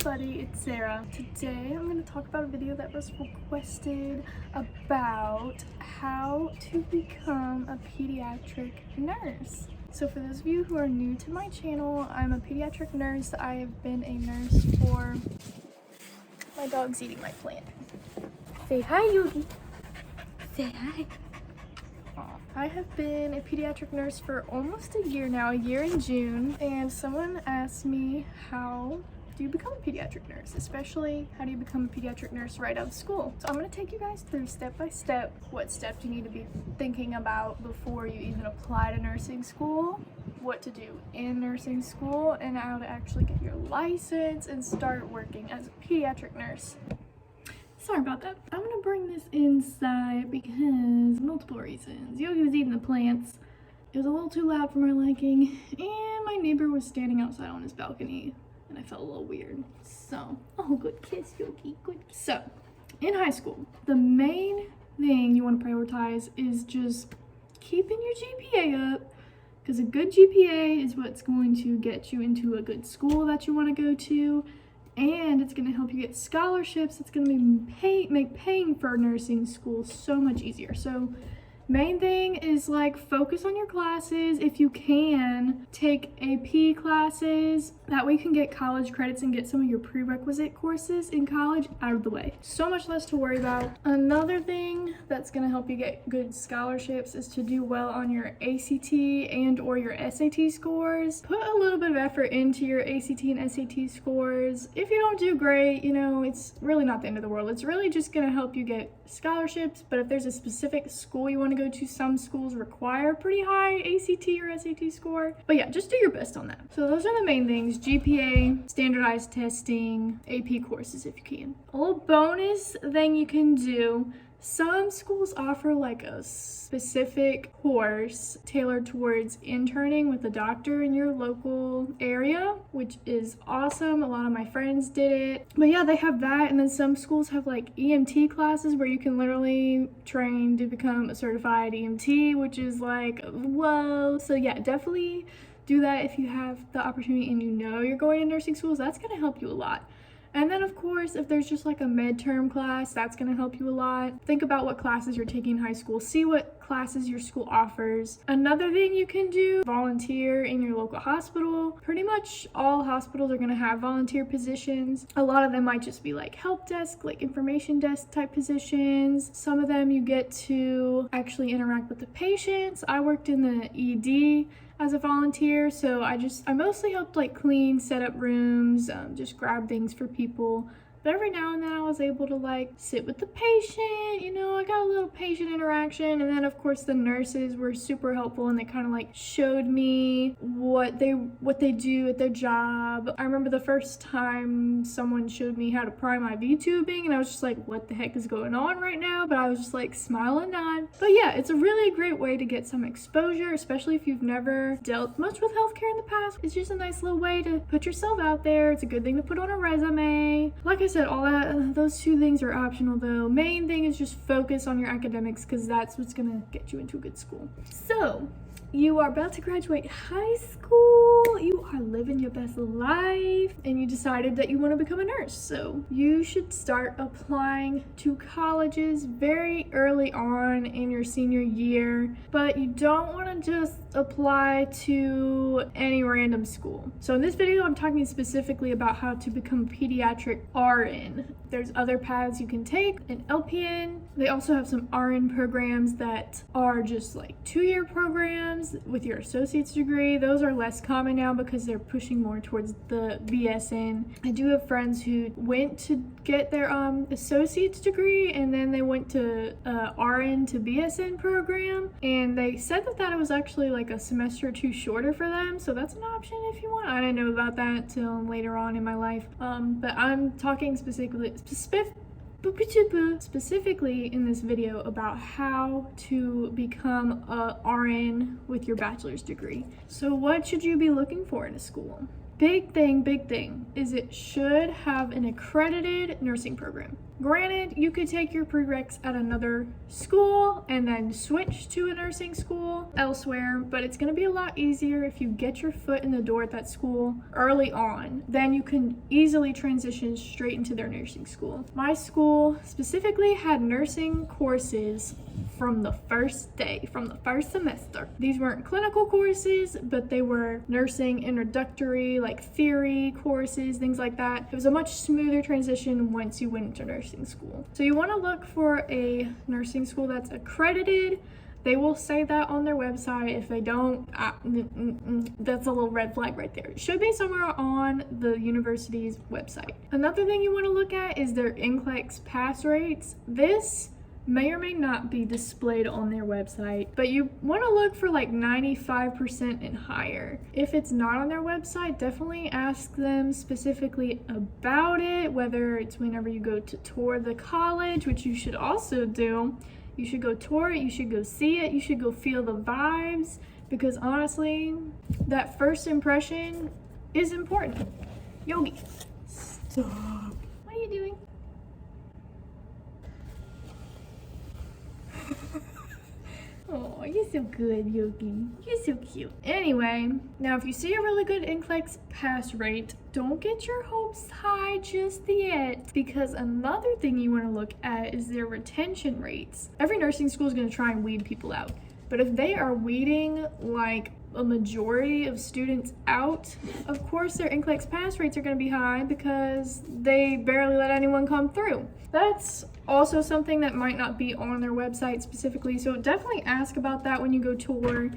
everybody, it's Sarah. Today I'm going to talk about a video that was requested about how to become a pediatric nurse. So for those of you who are new to my channel, I'm a pediatric nurse. I have been a nurse for... My dog's eating my plant. Say hi, Yogi. Say hi. I have been a pediatric nurse for almost a year now, a year in June, and someone asked me, how do you become a pediatric nurse? Especially, how do you become a pediatric nurse right out of school? So I'm going to take you guys through step by step what steps you need to be thinking about before you even apply to nursing school, what to do in nursing school, and how to actually get your license and start working as a pediatric nurse. Sorry about that. I'm gonna bring this inside because multiple reasons. Yogi was eating the plants. It was a little too loud for my liking, and my neighbor was standing outside on his balcony, and I felt a little weird. So, oh, good kiss, Yogi, good kiss. So, in high school, the main thing you want to prioritize is just keeping your GPA up, because a good GPA is what's going to get you into a good school that you want to go to. And it's going to help you get scholarships. It's going to make paying for nursing school so much easier. So main thing is like focus on your classes. If you can, take AP classes. That way you can get college credits and get some of your prerequisite courses in college out of the way. So much less to worry about. Another thing that's going to help you get good scholarships is to do well on your ACT and or your SAT scores. Put a little bit of effort into your ACT and SAT scores. If you don't do great, you know, it's really not the end of the world. It's really just going to help you get scholarships. But if there's a specific school you want to go to, some schools require a pretty high ACT or SAT score. But yeah, just do your best on that. So those are the main things: GPA, standardized testing, AP courses if you can. A little bonus thing you can do: some schools offer like a specific course tailored towards interning with a doctor in your local area, which is awesome. A lot of my friends did it. But yeah, they have that. And then some schools have like EMT classes where you can literally train to become a certified EMT, which is like, whoa. So yeah, definitely do that if you have the opportunity and you know you're going to nursing schools. That's going to help you a lot. And then of course, if there's just like a midterm class, that's going to help you a lot. Think about what classes you're taking in high school. See what classes your school offers. Another thing you can do, volunteer in your local hospital. Pretty much all hospitals are going to have volunteer positions. A lot of them might just be like help desk, like information desk type positions. Some of them you get to actually interact with the patients. I worked in the ED as a volunteer, so I mostly helped like clean, set up rooms, just grab things for people. But every now and then I was able to like sit with the patient, you know, I got a little patient interaction. And then of course the nurses were super helpful and they kind of like showed me what they do at their job. I remember the first time someone showed me how to prime IV tubing and I was just like, what the heck is going on right now? But I was just like smile and nod. But yeah, it's a really great way to get some exposure, especially if you've never dealt much with healthcare in the past. It's just a nice little way to put yourself out there. It's a good thing to put on a resume. Like I said, those two things are optional though. Main thing is just focus on your academics because that's what's gonna get you into a good school. So you are about to graduate high school, you are living your best life, and you decided that you want to become a nurse. So you should start applying to colleges very early on in your senior year, but you don't want to just apply to any random school. So in this video, I'm talking specifically about how to become a pediatric RN. There's other paths you can take, an LPN. They also have some RN programs that are just like 2-year programs with your associate's degree. Those are less common now because they're pushing more towards the BSN. I do have friends who went to get their associate's degree and then they went to RN to BSN program, and they said that it was actually like a semester or two shorter for them. So that's an option if you want. I didn't know about that till later on in my life. But I'm talking specifically in this video about how to become a RN with your bachelor's degree. So what should you be looking for in a school? Big thing is it should have an accredited nursing program. Granted, you could take your prereqs at another school and then switch to a nursing school elsewhere, but it's going to be a lot easier if you get your foot in the door at that school early on. Then you can easily transition straight into their nursing school. My school specifically had nursing courses from the first day, from the first semester. These weren't clinical courses, but they were nursing introductory, like theory courses, things like that. It was a much smoother transition once you went into nursing school. So you want to look for a nursing school that's accredited. They will say that on their website. If they don't, that's a little red flag right there. It should be somewhere on the university's website. Another thing you want to look at is their NCLEX pass rates. This may or may not be displayed on their website, but you want to look for like 95% and higher. If it's not on their website, definitely ask them specifically about it, whether it's whenever you go to tour the college, which you should also do. You should go tour it, you should go see it, you should go feel the vibes, because honestly, that first impression is important. Yogi, stop. What are you doing? Oh, you're so good, Yogi. You're so cute. Anyway, now if you see a really good NCLEX pass rate, don't get your hopes high just yet, because another thing you want to look at is their retention rates. Every nursing school is going to try and weed people out, but if they are weeding like a majority of students out, of course their NCLEX pass rates are going to be high because they barely let anyone come through. That's also something that might not be on their website specifically, so definitely ask about that when you go tour.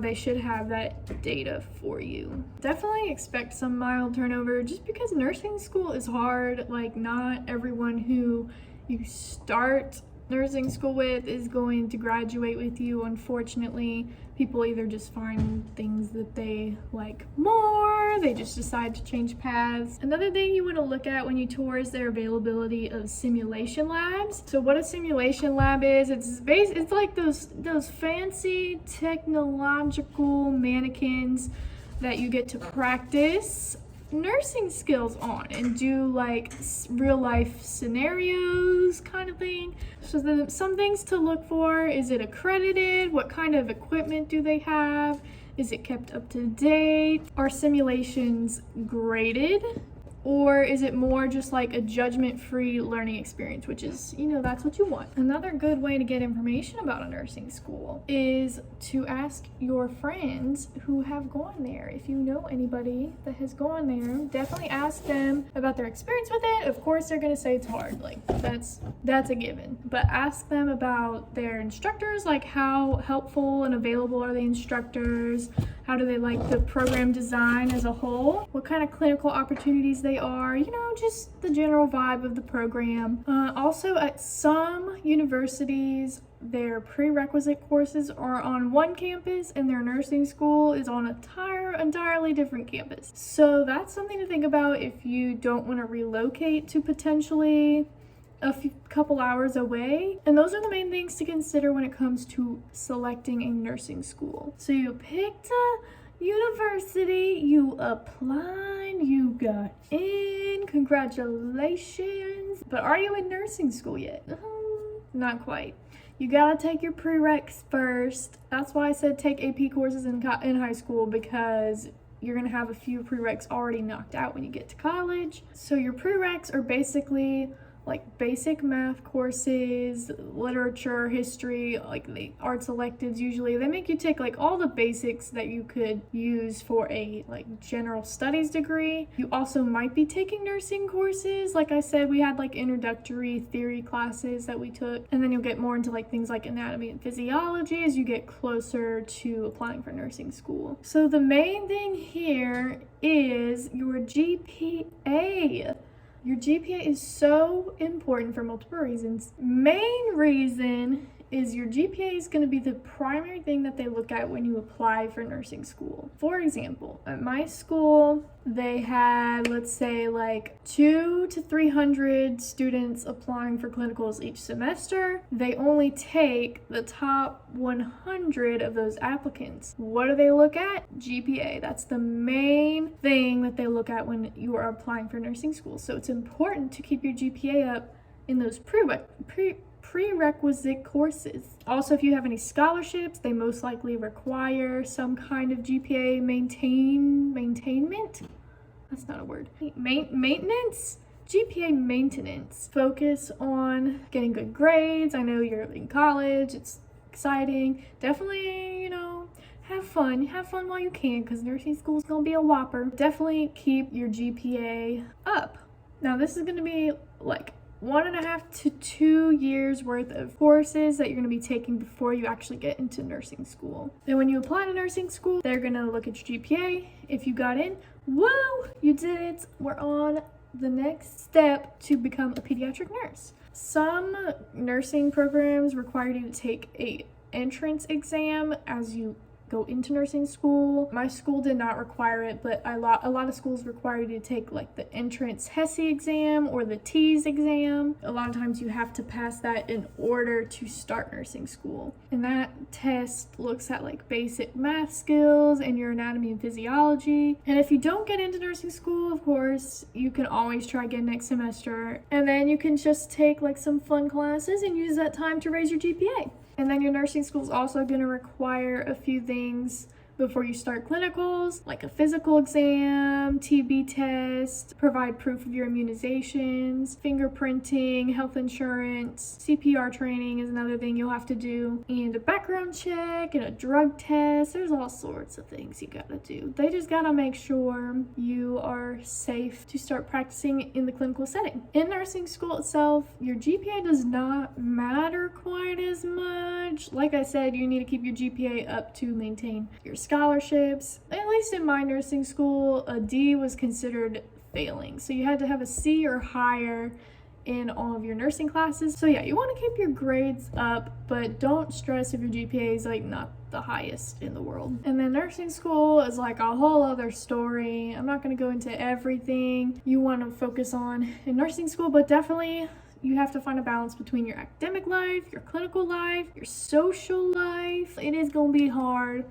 They should have that data for you. Definitely expect some mild turnover, just because nursing school is hard. Like, not everyone who you start nursing school with is going to graduate with you, unfortunately. People either just find things that they like more, they just decide to change paths. Another thing you want to look at when you tour is their availability of simulation labs. So what a simulation lab is, it's like those fancy technological mannequins that you get to practice nursing skills on and do like real life scenarios kind of thing. So some things to look for: is it accredited? What kind of equipment do they have? Is it kept up to date? Are simulations graded? Or is it more just like a judgment-free learning experience, which is, that's what you want. Another good way to get information about a nursing school is to ask your friends who have gone there. If you know anybody that has gone there, definitely ask them about their experience with it. Of course, they're gonna say it's hard. Like, that's a given. But ask them about their instructors, like how helpful and available are the instructors? How do they like the program design as a whole? What kind of clinical opportunities they are, just the general vibe of the program. Also, at some universities, their prerequisite courses are on one campus and their nursing school is on an entirely different campus. So that's something to think about if you don't want to relocate to potentially a couple hours away. And those are the main things to consider when it comes to selecting a nursing school. So you picked a university, you applied, you got in, congratulations. But are you in nursing school yet? Not quite. You gotta take your prereqs first. That's why I said take AP courses in high school, because you're gonna have a few prereqs already knocked out when you get to college. So your prereqs are basically like basic math courses, literature, history, like the arts electives. Usually they make you take like all the basics that you could use for a like general studies degree. You also might be taking nursing courses. Like I said, we had like introductory theory classes that we took, and then you'll get more into like things like anatomy and physiology as you get closer to applying for nursing school. So the main thing here is your GPA. Your GPA is so important for multiple reasons. Main reason is your GPA is going to be the primary thing that they look at when you apply for nursing school. For example, at my school, they had, let's say, like 200 to 300 students applying for clinicals each semester. They only take the top 100 of those applicants. What do they look at? GPA. That's the main thing that they look at when you are applying for nursing school. So it's important to keep your GPA up in those prerequisite courses. Also, if you have any scholarships, they most likely require some kind of GPA maintainment. That's not a word. Maintenance? GPA maintenance. Focus on getting good grades. I know you're in college, it's exciting. Definitely, you know, have fun while you can, because nursing school is gonna be a whopper. Definitely keep your GPA up. Now this is gonna be like 1.5 to 2 years worth of courses that you're going to be taking before you actually get into nursing school. And when you apply to nursing school, they're going to look at your GPA. If you got in, woo, you did it. We're on the next step to become a pediatric nurse. Some nursing programs require you to take a entrance exam as you go into nursing school. My school did not require it, but a lot of schools require you to take like the entrance HESI exam or the TEAS exam. A lot of times you have to pass that in order to start nursing school. And that test looks at like basic math skills and your anatomy and physiology. And if you don't get into nursing school, of course, you can always try again next semester. And then you can just take like some fun classes and use that time to raise your GPA. And then your nursing school is also going to require a few things before you start clinicals, like a physical exam, TB test, provide proof of your immunizations, fingerprinting, health insurance, CPR training is another thing you'll have to do, and a background check and a drug test. There's all sorts of things you gotta do. They just gotta make sure you are safe to start practicing in the clinical setting. In nursing school itself, your GPA does not matter quite as much. Like I said, you need to keep your GPA up to maintain your scholarships. At least in my nursing school, a D was considered failing. So you had to have a C or higher in all of your nursing classes. So yeah, you want to keep your grades up, but don't stress if your GPA is like not the highest in the world. And then nursing school is like a whole other story. I'm not going to go into everything you want to focus on in nursing school, but definitely you have to find a balance between your academic life, your clinical life, your social life. It is going to be hard.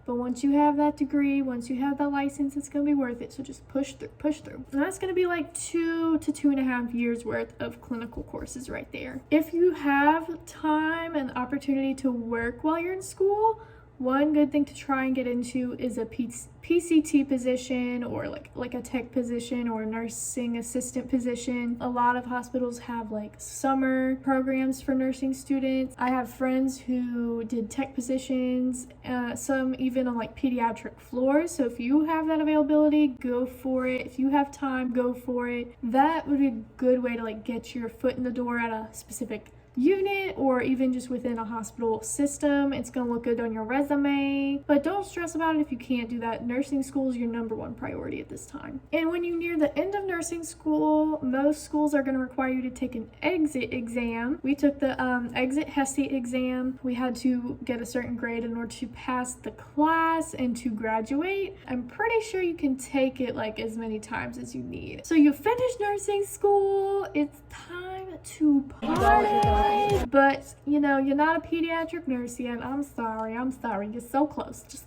But once you have that degree, once you have that license, it's going to be worth it. So just push through. And that's going to be like 2 to 2.5 years worth of clinical courses right there. If you have time and opportunity to work while you're in school, one good thing to try and get into is a PCT position, or like a tech position or a nursing assistant position. A lot of hospitals have like summer programs for nursing students. I have friends who did tech positions, some even on like pediatric floors. So if you have that availability, go for it. If you have time, go for it. That would be a good way to like get your foot in the door at a specific unit or even just within a hospital system. It's going to look good on your resume, but don't stress about it if you can't do that. Nursing school is your #1 priority at this time. And when you near the end of nursing school, most schools are going to require you to take an exit exam. We took the exit HESI exam. We had to get a certain grade in order to pass the class and to graduate. I'm pretty sure you can take it like as many times as you need. So you finish nursing school, it's time to party. But you know, you're not a pediatric nurse yet. I'm sorry. You're so close. Just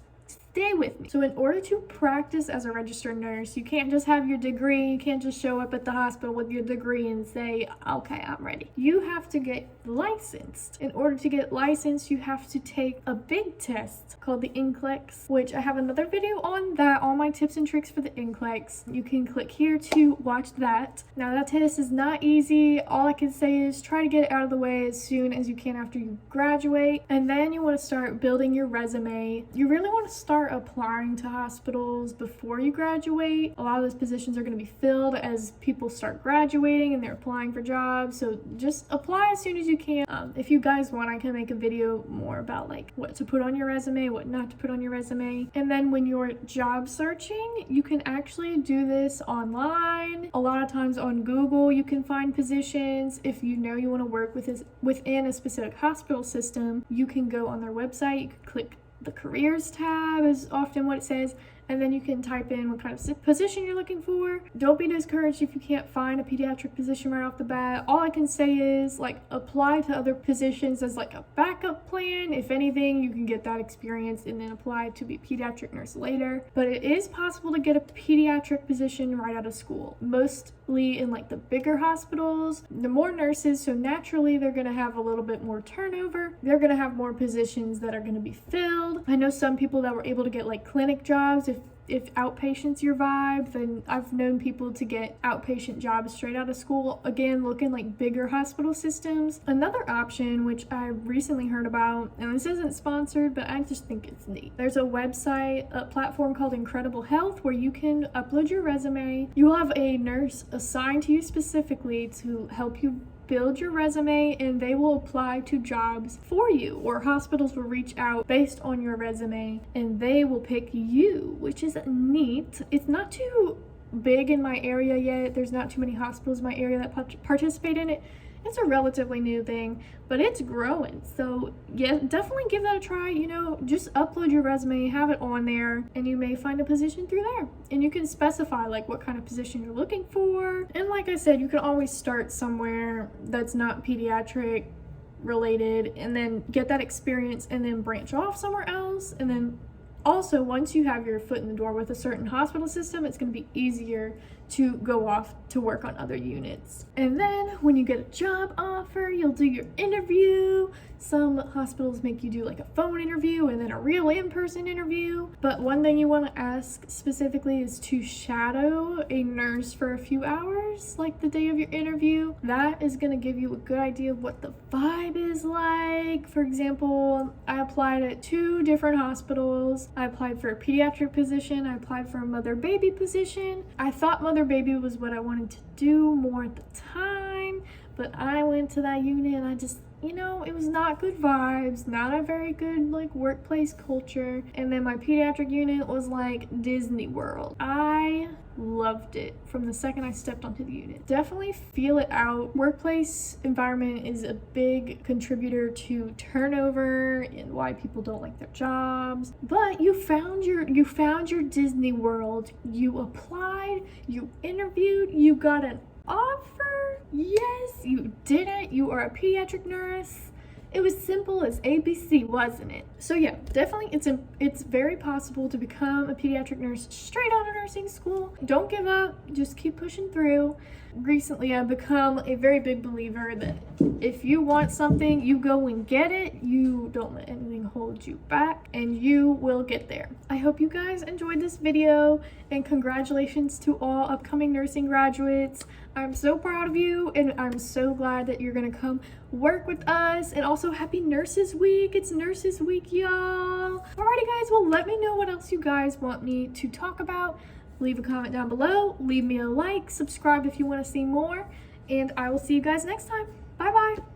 stay with me. So in order to practice as a registered nurse, you can't just have your degree. You can't just show up at the hospital with your degree and say, okay, I'm ready. You have to get licensed. In order to get licensed, you have to take a big test called the NCLEX, which I have another video on that, all my tips and tricks for the NCLEX. You can click here to watch that. Now that test is not easy. All I can say is try to get it out of the way as soon as you can after you graduate. And then you want to start building your resume. You really want to start applying to hospitals before you graduate. A lot of those positions are going to be filled as people start graduating and they're applying for jobs. So just apply as soon as you can. If you guys want, I can make a video more about like what to put on your resume, what not to put on your resume. And then when you're job searching, you can actually do this online. A lot of times on Google, you can find positions. If you know you want to work within a specific hospital system, you can go on their website. You can click the careers tab is often what it says, and then you can type in what kind of position you're looking for. Don't be discouraged if you can't find a pediatric position right off the bat. All I can say is, like, apply to other positions as like a backup plan. If anything, you can get that experience and then apply to be a pediatric nurse later. But it is possible to get a pediatric position right out of school, mostly in like the bigger hospitals. The more nurses, so naturally they're going to have a little bit more turnover. They're going to have more positions that are going to be filled. I know some people that were able to get like clinic jobs if outpatient's your vibe. Then I've known people to get outpatient jobs straight out of school, again looking like bigger hospital systems. Another option, which I recently heard about, and this isn't sponsored, but I just think it's neat. There's a website, a platform called Incredible Health, where you can upload your resume. You will have a nurse assigned to you specifically to help you build your resume, and they will apply to jobs for you, or hospitals will reach out based on your resume and they will pick you, which is neat. It's not too big in my area yet. There's not too many hospitals in my area that participate in it. It's a relatively new thing, but it's growing. So yeah, definitely give that a try. You know, just upload your resume, have it on there, and you may find a position through there. And you can specify like what kind of position you're looking for. And like I said, you can always start somewhere that's not pediatric related and then get that experience and then branch off somewhere else. And then also, once you have your foot in the door with a certain hospital system, it's going to be easier to go off to work on other units. And then when you get a job offer, you'll do your interview. Some hospitals make you do like a phone interview and then a real in-person interview. But one thing you want to ask specifically is to shadow a nurse for a few hours, like the day of your interview. That is going to give you a good idea of what the vibe is like. For example, I applied at 2 different hospitals. I applied for a pediatric position. I applied for a mother-baby position. I thought mother-baby was what I wanted to do more at the time, but I went to that unit and I just, you know, it was not good vibes, not a very good like workplace culture. And then my pediatric unit was like Disney World. I loved it from the second I stepped onto the unit. Definitely feel it out. Workplace environment is a big contributor to turnover and why people don't like their jobs. But you found your Disney World. You applied, you interviewed, you got an offer. Yes, you did it. You are a pediatric nurse. It was simple as ABC, wasn't it? So yeah, definitely it's very possible to become a pediatric nurse straight out of nursing school. Don't give up, just keep pushing through. Recently, I've become a very big believer that if you want something, you go and get it. You don't let anything hold you back, and you will get there. I hope you guys enjoyed this video, and congratulations to all upcoming nursing graduates. I'm so proud of you, and I'm so glad that you're gonna come work with us. And also, happy Nurses Week. It's Nurses Week, y'all. Alrighty, guys, well, let me know what else you guys want me to talk about. Leave a comment down below, leave me a like, subscribe if you want to see more, and I will see you guys next time. Bye bye.